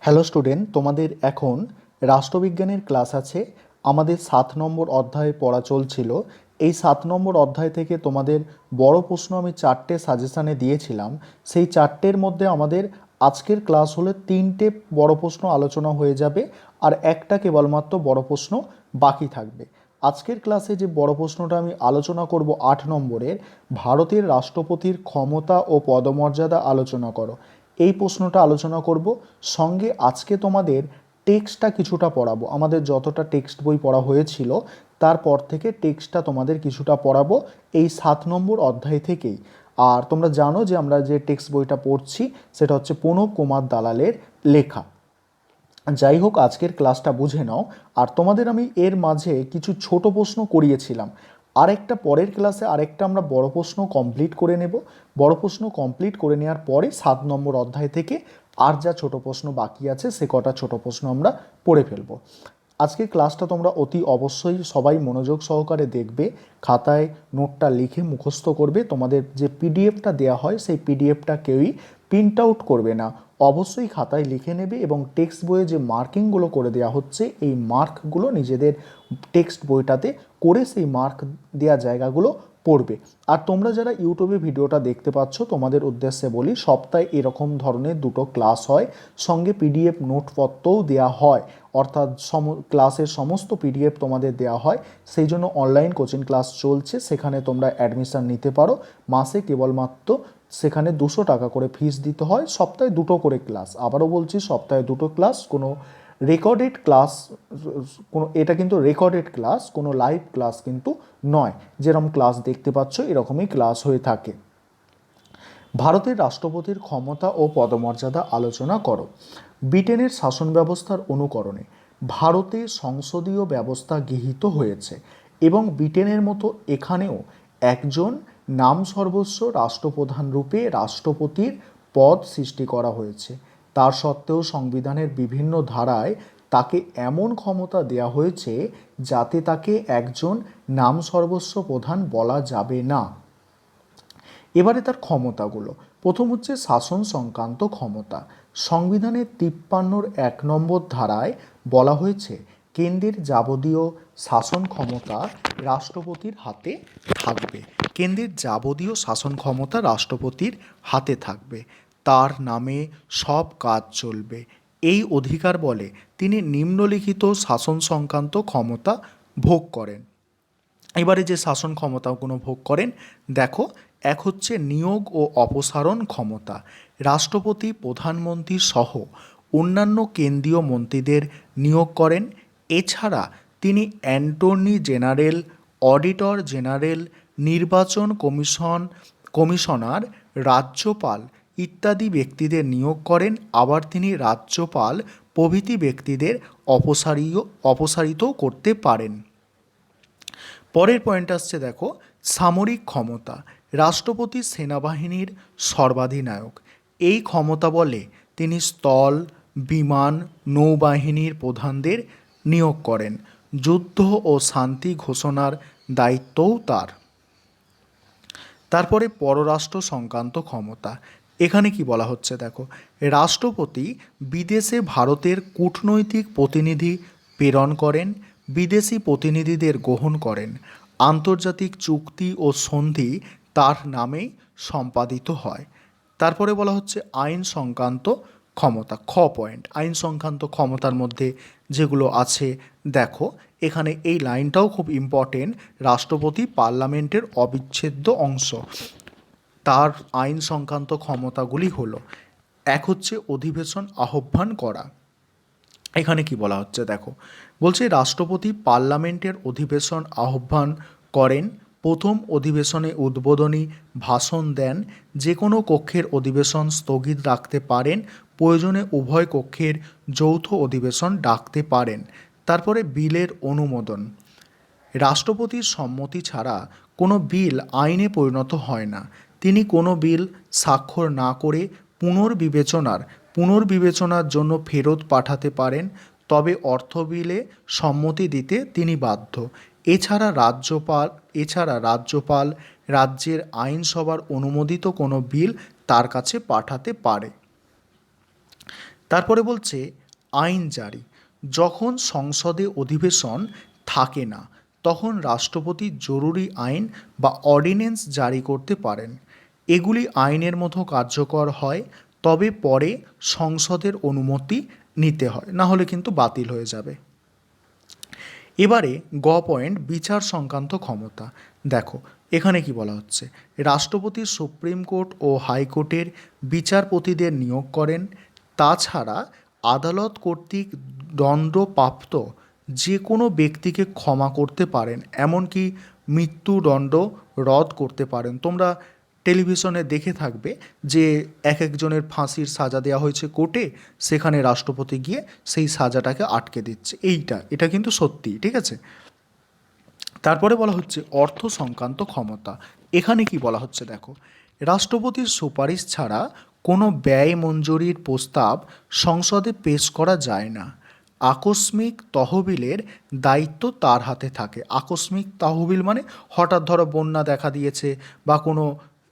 Hello student, তোমাদের এখন রাষ্ট্রবিজ্ঞানের class আছে। আমাদের 7 নম্বর অধ্যায়ে পড়া চলছিল। এই 7 নম্বর অধ্যায় থেকে তোমাদের বড় প্রশ্ন আমি 4টে সাজেশানে দিয়েছিলাম। সেই 4টের মধ্যে আমাদের আজকের ক্লাস হলে 3টে বড় প্রশ্ন আলোচনা হয়ে যাবে, আর একটা কেবলমাত্র বড় প্রশ্ন বাকি থাকবে। আজকের ক্লাসে যে বড় প্রশ্নটা আমি আলোচনা করব 8 নম্বরের, ভারতের রাষ্ট্রপতির ক্ষমতা ও পদমর্যাদা আলোচনা করো, এই প্রশ্নটা আলোচনা করব। সঙ্গে আজকে তোমাদের টেক্সটটা কিছুটা পড়াবো। আমাদের যতটা টেক্সট বই পড়া হয়েছিল তারপর থেকে টেক্সটটা তোমাদের কিছুটা পড়াবো এই 7 নম্বর অধ্যায় থেকেই। আর তোমরা জানো যে আমরা যে টেক্সট বইটা পড়ছি সেটা হচ্ছে প্রণব কুমার দালালের লেখা। যাই হোক, আজকের ক্লাসটা বুঝে নাও। আর তোমাদের আমি এর মাঝে কিছু ছোট প্রশ্ন করিয়েছিলাম। আরেকটা পরের ক্লাসে আরেকটা আমরা বড় প্রশ্ন কমপ্লিট করে নেব। বড় প্রশ্ন কমপ্লিট করে নেওয়ার পরে 7 নম্বর অধ্যায় থেকে আর যা ছোট প্রশ্ন বাকি আছে সে কটা ছোট প্রশ্ন আমরা পড়ে ফেলবো। আজকের ক্লাসটা তোমরা অতি অবশ্যই সবাই মনোযোগ সহকারে দেখবে, খাতায় নোটটা লিখে মুখস্থ করবে। তোমাদের যে পিডিএফটা দেওয়া হয় সেই পিডিএফটা কেউই প্রিন্ট আউট করবে না, অবশ্যই খাতায় লিখে নেবে। এবং টেক্সট বইয়ে যে মার্কিংগুলো করে দেওয়া হচ্ছে এই মার্কগুলো নিজেদের টেক্সট বইটাতে করে সেই মার্ক দেওয়া জায়গাগুলো পড়বে। আর তোমরা যারা ইউটিউবে ভিডিওটা দেখতে পাচ্ছ তোমাদের উদ্দেশ্যে বলি, সপ্তাহে এরকম ধরনের 2টো ক্লাস হয়, সঙ্গে পিডিএফ নোটপত্রও দেওয়া হয়, অর্থাৎ ক্লাসের সমস্ত পিডিএফ তোমাদের দেওয়া হয়। সেই জন্য অনলাইন কোচিং ক্লাস চলছে, সেখানে তোমরা অ্যাডমিশান নিতে পারো। মাসে কেবলমাত্র সেখানে 200 টাকা করে ফিস দিতে হয়, সপ্তাহে 2টো করে ক্লাস। আবারও বলছি, সপ্তাহে 2টো ক্লাস, কোনো রেকর্ডেড ক্লাস, এটা কিন্তু রেকর্ডেড ক্লাস, কোনো লাইভ ক্লাস কিন্তু নয়। যেরকম ক্লাস দেখতে পাচ্ছ এরকমই ক্লাস হয়ে থাকে। ভারতের রাষ্ট্রপতির ক্ষমতা ও পদমর্যাদা আলোচনা করো। ব্রিটেনের শাসন ব্যবস্থার অনুকরণে ভারতে সংসদীয় ব্যবস্থা গৃহীত হয়েছে এবং ব্রিটেনের মতো এখানেও একজন নাম সর্বস্ব রাষ্ট্রপ্রধান রূপে রাষ্ট্রপতির পদ সৃষ্টি করা হয়েছে। তার সত্ত্বেও সংবিধানের বিভিন্ন ধারায় তাকে এমন ক্ষমতা দেওয়া হয়েছে যাতে তাকে একজন নাম সর্বস্ব প্রধান বলা যাবে না। এবারে তার ক্ষমতাগুলো, প্রথম হচ্ছে শাসন সংক্রান্ত ক্ষমতা। সংবিধানের 53-1 নম্বর ধারায় বলা হয়েছে কেন্দ্রের যাবতীয় শাসন ক্ষমতা রাষ্ট্রপতির হাতে থাকবে। কেন্দ্রের যাবতীয় শাসন ক্ষমতা রাষ্ট্রপতির হাতে থাকবে, তার নামে সব কাজ চলবে। এই অধিকার বলে তিনি নিম্নলিখিত শাসন সংক্রান্ত ক্ষমতা ভোগ করেন। এবারে যে শাসন ক্ষমতাগুলো ভোগ করেন দেখো, এক হচ্ছে নিয়োগ ও অপসারণ ক্ষমতা। রাষ্ট্রপতি প্রধানমন্ত্রী সহ অন্যান্য কেন্দ্রীয় মন্ত্রীদের নিয়োগ করেন। এছাড়া তিনি অ্যাটর্নি জেনারেল, অডিটর জেনারেল, নির্বাচন কমিশনার, রাজ্যপাল ইত্যাদি ব্যক্তিদের নিয়োগ করেন। আবার তিনি রাজ্যপাল প্রভৃতি ব্যক্তিদের অপসারিত করতে পারেন। পরের পয়েন্ট আসছে দেখো, সামরিক ক্ষমতা। রাষ্ট্রপতি সেনাবাহিনীর সর্বাধিনায়ক। এই ক্ষমতা বলে তিনি স্থল, বিমান, নৌবাহিনীর প্রধানদের নিয়োগ করেন। যুদ্ধ ও শান্তি ঘোষণার দায়িত্বও তার। তারপরে পররাষ্ট্র সংক্রান্ত ক্ষমতা। এখানে কি বলা হচ্ছে দেখো, রাষ্ট্রপতি বিদেশে ভারতের কূটনৈতিক প্রতিনিধি প্রেরণ করেন, বিদেশি প্রতিনিধিদের গ্রহণ করেন, আন্তর্জাতিক চুক্তি ও সন্ধি তার নামেই সম্পাদিত হয়। তারপরে বলা হচ্ছে আইন সংক্রান্ত ক্ষমতা। পয়েন্ট, আইন সংক্রান্ত ক্ষমতার মধ্যে যেগুলো আছে দেখো, এখানে এই লাইনটাও খুব ইম্পর্টেন্ট, রাষ্ট্রপতি পার্লামেন্টের অবিচ্ছেদ্য অংশ। তার আইন সংক্রান্ত ক্ষমতাগুলি হলো, এক হচ্ছে অধিবেশন আহ্বান করা। এখানে কি বলা হচ্ছে দেখো, বলছে রাষ্ট্রপতি পার্লামেন্টের অধিবেশন আহ্বান করেন, প্রথম অধিবেশনে উদ্বোধনী ভাষণ দেন, যে কোনো কক্ষের অধিবেশন স্থগিত রাখতে পারেন, প্রয়োজনে উভয় কক্ষের যৌথ অধিবেশন ডাকতে পারেন। তারপরে বিলের অনুমোদন। রাষ্ট্রপতির সম্মতি ছাড়া কোনো বিল আইনে পরিণত হয় না। তিনি কোনো বিল স্বাক্ষর না করে পুনর্বিবেচনার জন্য ফেরত পাঠাতে পারেন, তবে অর্থ বিলে সম্মতি দিতে তিনি বাধ্য। এছাড়া রাজ্যপাল রাজ্যের আইনসভার অনুমোদিত কোনো বিল তার কাছে পাঠাতে পারে। তারপরে বলছে আইন জারি। যখন সংসদে অধিবেশন থাকে না তখন রাষ্ট্রপতি জরুরি আইন বা অর্ডিন্যান্স জারি করতে পারেন। এগুলি আইনের মতো কার্যকর হয়, তবে পরে সংসদের অনুমতি নিতে হয়, না হলে কিন্তু বাতিল হয়ে যাবে। এবারে গ পয়েন্ট, বিচার সংক্রান্ত ক্ষমতা। দেখো এখানে কি বলা হচ্ছে, রাষ্ট্রপতি সুপ্রিম কোর্ট ও হাইকোর্টের বিচারপতিদের নিয়োগ করেন। তাছাড়া আদালত কর্তৃক দণ্ডপ্রাপ্ত যে কোনো ব্যক্তিকে ক্ষমা করতে পারেন, এমনকি মৃত্যুদণ্ড রদ করতে পারেন। তোমরা টেলিভিশনে দেখে থাকবে যে এক একজনের ফাঁসির সাজা দেওয়া হয়েছে কোর্টে, সেখানে রাষ্ট্রপতি গিয়ে সেই সাজাটাকে আটকে দিচ্ছে। এটা কিন্তু সত্যি, ঠিক আছে। তারপরে বলা হচ্ছে অর্থ সংক্রান্ত ক্ষমতা। এখানে কি বলা হচ্ছে দেখো, রাষ্ট্রপতির সুপারিশ ছাড়া কোনো ব্যয় মঞ্জুরির প্রস্তাব সংসদে পেশ করা যায় না। আকস্মিক তহবিলের দায়িত্ব তার হাতে থাকে। আকস্মিক তহবিল মানে হঠাৎ ধরো বন্যা দেখা দিয়েছে বা কোনো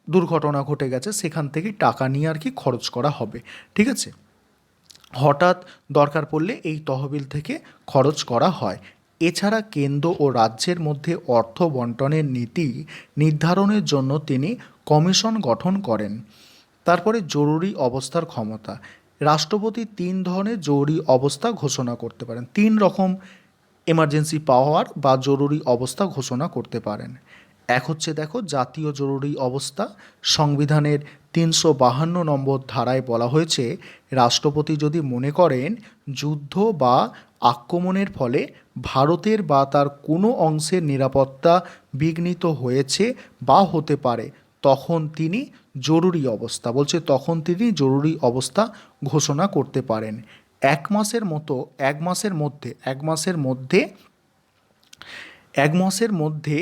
দুর্ঘটনা ঘটে গেছে, সেখান থেকে টাকা নিয়ে আর কি খরচ করা হবে, ঠিক আছে। হঠাৎ দরকার পড়লে এই তহবিল থেকে খরচ করা হয়। এছাড়া কেন্দ্র ও রাজ্যের মধ্যে অর্থ বন্টনের নীতি নির্ধারণের জন্য তিনি কমিশন গঠন করেন। তারপরে জরুরি অবস্থার ক্ষমতা। রাষ্ট্রপতি 3 ধরনের জরুরি অবস্থা ঘোষণা করতে পারেন। 3 রকম এমার্জেন্সি পাওয়ার বা জরুরি অবস্থা ঘোষণা করতে পারেন। এক হচ্ছে দেখো জাতীয় জরুরি অবস্থা। সংবিধানের 352 নম্বর ধারায় বলা হয়েছে, রাষ্ট্রপতি যদি মনে করেন যুদ্ধ বা আক্রমণের ফলে ভারতের বা তার কোনো অংশের নিরাপত্তা বিঘ্নিত হয়েছে বা হতে পারে, তখন তিনি জরুরি অবস্থা, বলছে তখন তিনি জরুরি অবস্থা ঘোষণা করতে পারেন। এক মাসের মধ্যে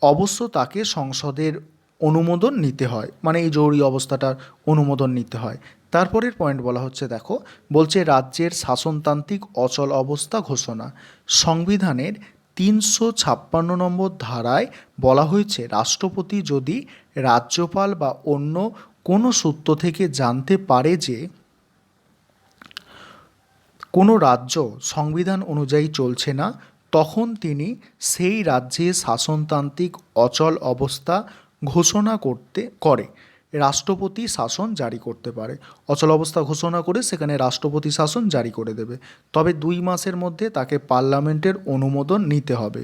অবশ্য তাকে সংসদের অনুমোদন নিতে হয়, মানে এই জরুরি অবস্থাটার অনুমোদন নিতে হয়। তারপরের পয়েন্ট বলা হচ্ছে দেখো, বলছে রাজ্যের শাসনতান্ত্রিক অচল অবস্থা ঘোষণা। সংবিধানের 356 নম্বর ধারায় বলা হয়েছে, রাষ্ট্রপতি যদি রাজ্যপাল বা অন্য কোনো সূত্র থেকে জানতে পারে যে কোনো রাজ্য সংবিধান অনুযায়ী চলছে না, তখন তিনি সেই রাজ্যে শাসনতান্ত্রিক অচল অবস্থা ঘোষণা করে রাষ্ট্রপতি শাসন জারি করতে পারে। অচল অবস্থা ঘোষণা করে সেখানে রাষ্ট্রপতি শাসন জারি করে দেবে। তবে 2 মাসের মধ্যে তাকে পার্লামেন্টের অনুমোদন নিতে হবে।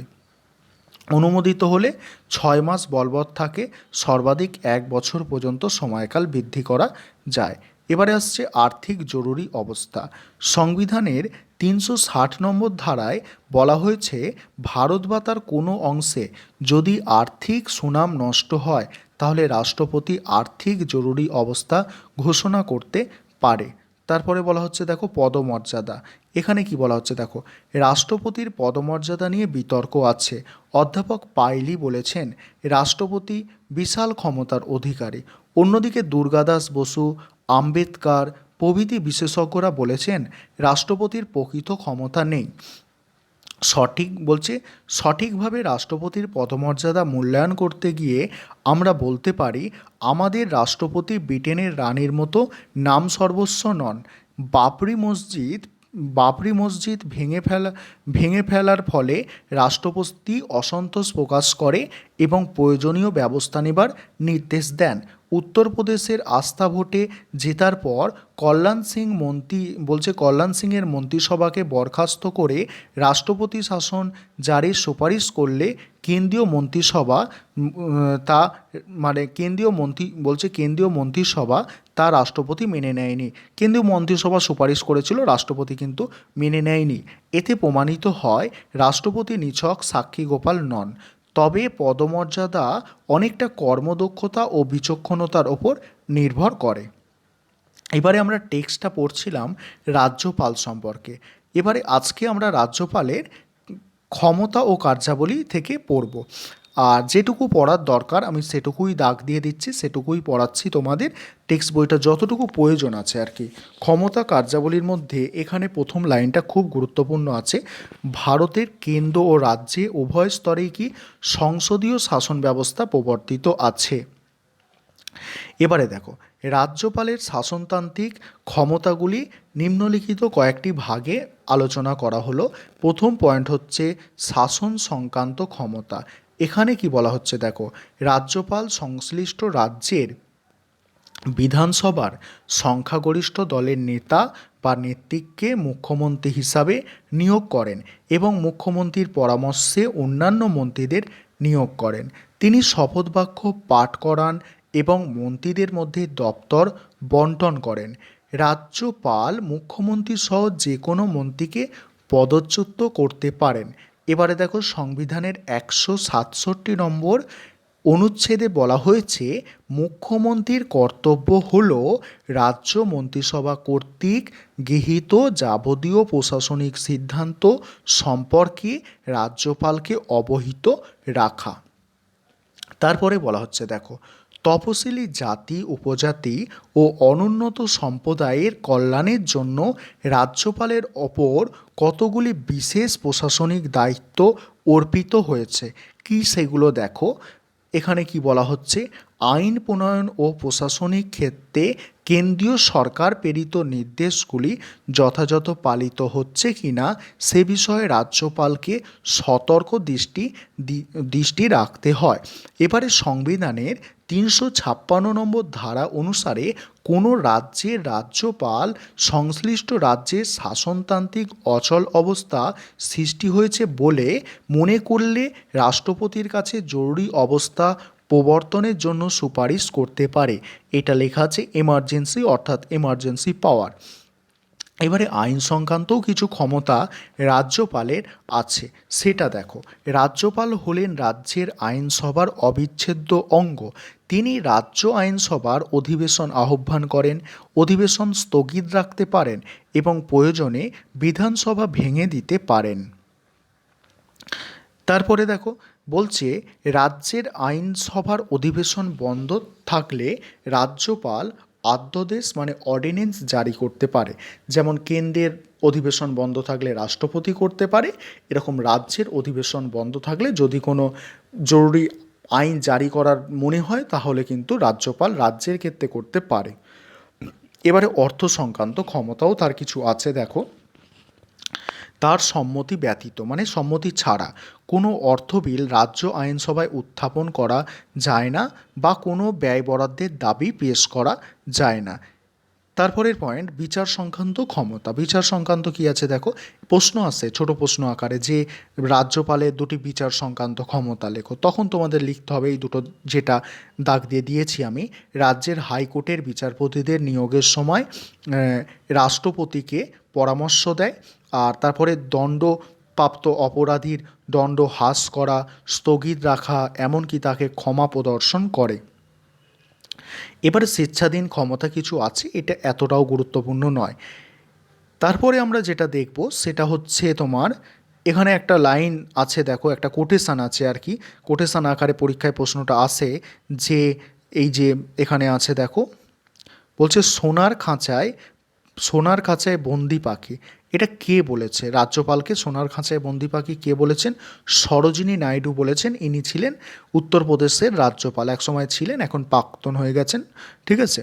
অনুমোদিত হলে 6 মাস বলবৎ থাকে, সর্বাধিক 1 বছর পর্যন্ত সময়কাল বৃদ্ধি করা যায়। এবারে আসছে আর্থিক জরুরি অবস্থা। সংবিধানের 360 নম্বর ধারায় বলা হয়েছে, ভারত বা তার কোনো অংশে যদি আর্থিক সুনাম নষ্ট হয় তাহলে রাষ্ট্রপতি আর্থিক জরুরি অবস্থা ঘোষণা করতে পারে। তারপরে বলা হচ্ছে দেখো পদমর্যাদা। এখানে কি বলা হচ্ছে দেখো, রাষ্ট্রপতির পদমর্যাদা নিয়ে বিতর্ক আছে। অধ্যাপক পাইলি বলেছেন, রাষ্ট্রপতি বিশাল ক্ষমতার অধিকারী। অন্যদিকে দুর্গাদাস বসু, আম্বেদকর প্রভৃতি বিশেষজ্ঞরা বলেছেন, রাষ্ট্রপতির প্রকৃত ক্ষমতা নেই। সঠিকভাবে রাষ্ট্রপতির পদমর্যাদা মূল্যায়ন করতে গিয়ে আমরা বলতে পারি, আমাদের রাষ্ট্রপতি ব্রিটেনের রানীর মতো নাম সর্বস্ব নন। বাবরি মসজিদ ভেঙে ফেলার ফলে রাষ্ট্রপতি অসন্তোষ প্রকাশ করে এবং প্রয়োজনীয় ব্যবস্থা নেবার নির্দেশ দেন। উত্তরপ্রদেশের আস্থা ভোটে জেতার পর কল্যাণ সিংয়ের মন্ত্রিসভাকে বরখাস্ত করে রাষ্ট্রপতি শাসন জারির সুপারিশ করলে কেন্দ্রীয় মন্ত্রিসভা তা রাষ্ট্রপতি মেনে নেয়নি। কেন্দ্রীয় মন্ত্রিসভা সুপারিশ করেছিল, রাষ্ট্রপতি কিন্তু মেনে নেয়নি। এতে প্রমাণিত হয় রাষ্ট্রপতি নিছক সাক্ষীগোপাল নন। তবে পদমর্যাদা অনেকটা কর্মদক্ষতা ও বিচক্ষণতার ওপর নির্ভর করে। এবারে আমরা টেক্সটটা পড়ছিলাম রাজ্যপাল সম্পর্কে। এবারে আজকে আমরা রাজ্যপালের ক্ষমতা ও কার্যাবলী থেকে পড়ব। আর যেটুকু পড়ার দরকার আমি সেটুকুই দাগ দিয়ে দিচ্ছি, সেটুকুই পড়াচ্ছি তোমাদের। টেক্সট বইটা যতটুকু প্রয়োজন আছে আর কি। ক্ষমতা কার্যাবলীর মধ্যে এখানে প্রথম লাইনটা খুব গুরুত্বপূর্ণ আছে, ভারতের কেন্দ্র ও রাজ্যে উভয় স্তরেই কি সংসদীয় শাসন ব্যবস্থা প্রবর্তিত আছে। এবারে দেখো, রাজ্যপালের শাসনতান্ত্রিক ক্ষমতাগুলি নিম্নলিখিত কয়েকটি ভাগে আলোচনা করা হলো। প্রথম পয়েন্ট হচ্ছে শাসন সংক্রান্ত ক্ষমতা। এখানে কি বলা হচ্ছে দেখো, রাজ্যপাল সংশ্লিষ্ট রাজ্যের বিধানসভার সংখ্যাগরিষ্ঠ দলের নেতা বা নেত্রীকে মুখ্যমন্ত্রী হিসাবে নিয়োগ করেন এবং মুখ্যমন্ত্রীর পরামর্শে অন্যান্য মন্ত্রীদের নিয়োগ করেন। তিনি শপথ বাক্য পাঠ করান এবং মন্ত্রীদের মধ্যে দপ্তর বন্টন করেন। রাজ্যপাল মুখ্যমন্ত্রী সহ যে কোনো মন্ত্রীকে পদচ্যুত করতে পারেন। এবারে দেখো সংবিধানের 167 নম্বর অনুচ্ছেদে বলা হয়েছে মুখ্যমন্ত্রীর কর্তব্য হল রাজ্য মন্ত্রিসভা কর্তৃক গৃহীত যাবতীয় প্রশাসনিক সিদ্ধান্ত সম্পর্কে রাজ্যপালকে অবহিত রাখা। তারপরে বলা হচ্ছে দেখো, তপশিলি জাতি উপজাতি ও অনুন্নত সম্প্রদায়ের কল্যাণের জন্য রাজ্যপালের ওপর কতগুলি বিশেষ প্রশাসনিক দায়িত্ব অর্পিত হয়েছে। কি সেগুলো দেখো, এখানে কি বলা হচ্ছে, আইন প্রণয়ন ও প্রশাসনিক ক্ষেত্রে কেন্দ্রীয় সরকার প্রেরিত নির্দেশগুলি যথাযথ পালিত হচ্ছে কিনা সে বিষয়ে রাজ্যপালকে সতর্ক দৃষ্টি রাখতে হয়। এবারে সংবিধানের 356 নম্বর ধারা অনুসারে কোনো রাজ্যের রাজ্যপাল সংশ্লিষ্ট রাজ্যের শাসনতান্ত্রিক অচল অবস্থা সৃষ্টি হয়েছে বলে মনে করলে রাষ্ট্রপতির কাছে জরুরি অবস্থা প্রবর্তনের জন্য সুপারিশ করতে পারে। এটা লেখা আছে এমার্জেন্সি, অর্থাৎ এমার্জেন্সি পাওয়ার। এবারে আইন সংক্রান্তও কিছু ক্ষমতা রাজ্যপালের আছে, সেটা দেখো। রাজ্যপাল হলেন রাজ্যের আইনসভার অবিচ্ছেদ্য অঙ্গ। তিনি রাজ্য আইনসভার অধিবেশন আহ্বান করেন, অধিবেশন স্থগিত রাখতে পারেন এবং প্রয়োজনে বিধানসভা ভেঙে দিতে পারেন। তারপরে দেখো বলছে রাজ্যের আইনসভার অধিবেশন বন্ধ থাকলে রাজ্যপাল অধ্যাদেশ মানে অর্ডিন্যান্স জারি করতে পারে। যেমন কেন্দ্রের অধিবেশন বন্ধ থাকলে রাষ্ট্রপতি করতে পারে, এরকম রাজ্যের অধিবেশন বন্ধ থাকলে যদি কোনো জরুরি আইন জারি করার মনে হয় তাহলে কিন্তু রাজ্যপাল রাজ্যের ক্ষেত্রে করতে পারে। এবারে অর্থ সংক্রান্ত ক্ষমতাও তার কিছু আছে দেখো। তার সম্মতি ব্যতীত মানে সম্মতি ছাড়া কোনো অর্থ বিল রাজ্য আইনসভায় উত্থাপন করা যায় না বা কোনো ব্যয় বরাদ্দের দাবি পেশ করা যায় না। তারপরের পয়েন্ট বিচার সংক্রান্ত ক্ষমতা। বিচার সংক্রান্ত কি আছে দেখো, প্রশ্ন আসে ছোট প্রশ্ন আকারে যে রাজ্যপালের দুটি বিচার সংক্রান্ত ক্ষমতা লেখো, তখন তোমাদের লিখতে হবে এই দুটো, যেটা দাগ দিয়ে দিয়েছি আমি। রাজ্যের হাইকোর্টের বিচারপতিদের নিয়োগের সময় রাষ্ট্রপতিকে পরামর্শ দেয়। আর তারপরে দণ্ডপ্রাপ্ত অপরাধীর দণ্ড হ্রাস করা, স্থগিত রাখা, এমনকি তাকে ক্ষমা প্রদর্শন করে। এবারে স্বেচ্ছাধীন ক্ষমতা কিছু আছে, এটা এতটাও গুরুত্বপূর্ণ নয়। তারপরে আমরা যেটা দেখব সেটা হচ্ছে তোমার এখানে একটা লাইন আছে দেখো, একটা কোটেশান আছে আর কি, কোটেশান আকারে পরীক্ষায় প্রশ্নটা আসে যে এই যে এখানে আছে দেখো, বলছে সোনার খাঁচায় বন্দি পাখি। এটা কে বলেছে? রাজ্যপালকে সোনার খাঁচায় বন্দি পাখি কে বলেছেন? সরোজিনী নাইডু বলেছেন। ইনি ছিলেন উত্তরপ্রদেশের রাজ্যপাল, একসময় ছিলেন, এখন প্রাক্তন হয়ে গেছেন। ঠিক আছে,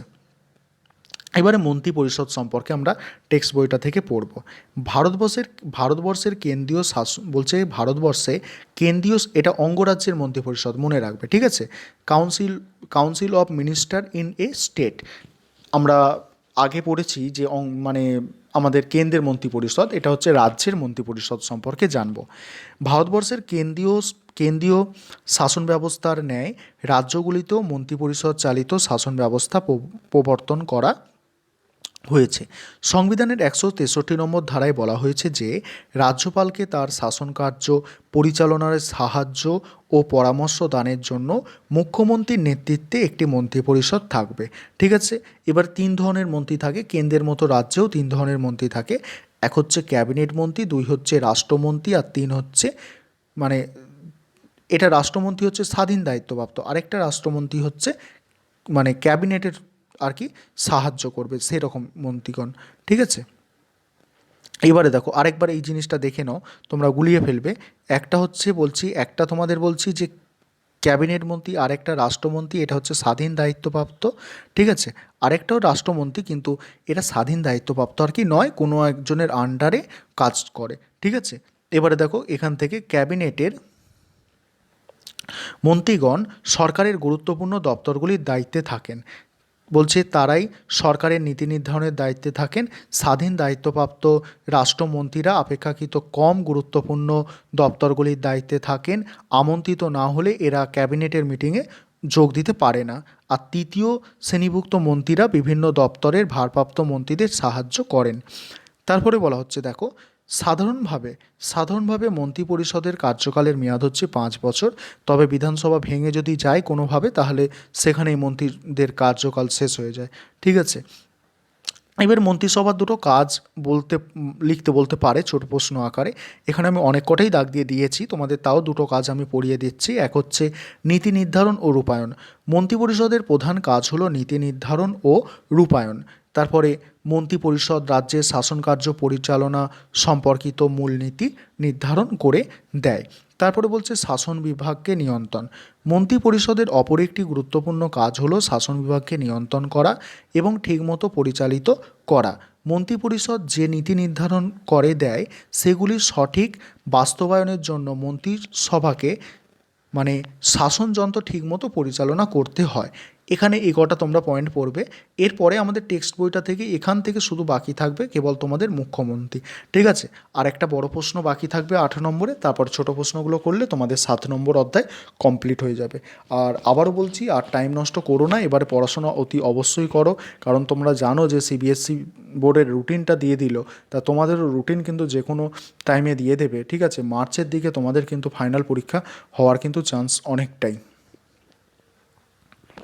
এবারে মন্ত্রী পরিষদ সম্পর্কে আমরা টেক্সট বইটা থেকে পড়ব। ভারতবর্ষের কেন্দ্রীয় শাসন বলছে, ভারতবর্ষে কেন্দ্রীয়, এটা অঙ্গরাজ্যের মন্ত্রী পরিষদ মনে রাখবে, ঠিক আছে। Council of minister in a state, আমরা আগে পড়েছি যে মানে আমাদের কেন্দ্রের মন্ত্রিপরিষদ, এটা হচ্ছে রাজ্যের মন্ত্রিপরিষদ সম্পর্কে জানব। ভারতবর্ষের কেন্দ্রীয় শাসন ব্যবস্থার ন্যায় রাজ্যগুলিতেও মন্ত্রিপরিষদ চালিত শাসন ব্যবস্থা প্রবর্তন করা হয়েছে। সংবিধানের 163 নম্বর ধারায় বলা হয়েছে যে রাজ্যপালকে তার শাসন কার্য পরিচালনার সাহায্য ও পরামর্শ দানের জন্য মুখ্যমন্ত্রীর নেতৃত্বে একটি মন্ত্রিপরিষদ থাকবে। ঠিক আছে, এবার 3 ধরনের মন্ত্রী থাকে, কেন্দ্রের মতো রাজ্যেও 3 ধরনের মন্ত্রী থাকে। এক হচ্ছে ক্যাবিনেট মন্ত্রী, 2 হচ্ছে রাষ্ট্রমন্ত্রী, আর 3 হচ্ছে মানে এটা রাষ্ট্রমন্ত্রী হচ্ছে স্বাধীন দায়িত্বপ্রাপ্ত, আরেকটা রাষ্ট্রমন্ত্রী হচ্ছে মানে ক্যাবিনেটের আর কি সাহায্য করবে সেরকম মন্ত্রীগণ। ঠিক আছে, এবারে দেখো আরেকবার এই জিনিসটা দেখে নাও, তোমরা গুলিয়ে ফেলবে। একটা হচ্ছে বলছি, একটা তোমাদের বলছি যে ক্যাবিনেট মন্ত্রী আরেকটা রাষ্ট্রমন্ত্রী, এটা হচ্ছে স্বাধীন দায়িত্বপ্রাপ্ত, ঠিক আছে। আরেকটাও রাষ্ট্রমন্ত্রী, কিন্তু এটা স্বাধীন দায়িত্বপ্রাপ্ত আর কি নয়, কোনো একজনের আন্ডারে কাজ করে, ঠিক আছে। এবারে দেখো এখান থেকে ক্যাবিনেটের মন্ত্রীগণ সরকারের গুরুত্বপূর্ণ দপ্তরগুলির দায়িত্বে থাকেন। বলছে তারাই সরকারের নীতি নির্ধারণের দায়িত্বে থাকেন। স্বাধীন দায়িত্বপ্রাপ্ত রাষ্ট্রমন্ত্রীরা অপেক্ষাকৃত কম গুরুত্বপূর্ণ দপ্তরগুলির দায়িত্বে থাকেন। আমন্ত্রিত না হলে এরা ক্যাবিনেটের মিটিংয়ে যোগ দিতে পারে না। আর তৃতীয় শ্রেণীভুক্ত মন্ত্রীরা বিভিন্ন দপ্তরের ভারপ্রাপ্ত মন্ত্রীদের সাহায্য করেন। তারপরে বলা হচ্ছে দেখো, সাধারণভাবে মন্ত্রিপরিষদের কার্যকালের মেয়াদ হচ্ছে 5 বছর। তবে বিধানসভা ভেঙে যদি যায় কোনোভাবে, তাহলে সেখানেই মন্ত্রীদের কার্যকাল শেষ হয়ে যায়, ঠিক আছে। এবার মন্ত্রিসভার দুটো কাজ লিখতে বলতে পারে ছোট প্রশ্ন আকারে। এখানে আমি অনেক কটাই দাগ দিয়ে দিয়েছি তোমাদের, তাও দুটো কাজ আমি পড়িয়ে দিচ্ছি। এক হচ্ছে নীতি নির্ধারণ ও রূপায়ণ। মন্ত্রিপরিষদের প্রধান কাজ হলো নীতি নির্ধারণ ও রূপায়ণ। তারপরে মন্ত্রিপরিষদ রাজ্যের শাসন কার্য পরিচালনা সম্পর্কিত মূলনীতি নির্ধারণ করে দেয়। তারপরে বলছে শাসন বিভাগকে নিয়ন্ত্রণ। মন্ত্রিপরিষদের অপর একটি গুরুত্বপূর্ণ কাজ হলো শাসন বিভাগকে নিয়ন্ত্রণ করা এবং ঠিকমতো পরিচালিত করা। মন্ত্রিপরিষদ যে নীতি নির্ধারণ করে দেয় সেগুলির সঠিক বাস্তবায়নের জন্য মন্ত্রিসভাকে মানে শাসনযন্ত্র ঠিকমতো পরিচালনা করতে হয়। এখানে এই কটা তোমরা পয়েন্ট পড়বে। এরপরে আমাদের টেক্সট বইটা থেকে এখান থেকে শুধু বাকি থাকবে কেবল তোমাদের মুখ্যমন্ত্রী, ঠিক আছে। আর একটা বড় প্রশ্ন বাকি থাকবে 8 নম্বরে, তারপর ছোট প্রশ্নগুলো করলে তোমাদের 7 নম্বর অধ্যায় কমপ্লিট হয়ে যাবে। আর আবারও বলছি, আর টাইম নষ্ট করো না, এবারে পড়াশোনা অতি অবশ্যই করো, কারণ তোমরা জানো যে সিবিএসসি বোর্ডের রুটিনটা দিয়ে দিল, তা তোমাদেরও রুটিন কিন্তু যে কোনো টাইমে দিয়ে দেবে, ঠিক আছে। মার্চের দিকে তোমাদের কিন্তু ফাইনাল পরীক্ষা হওয়ার কিন্তু চান্স অনেকটাই।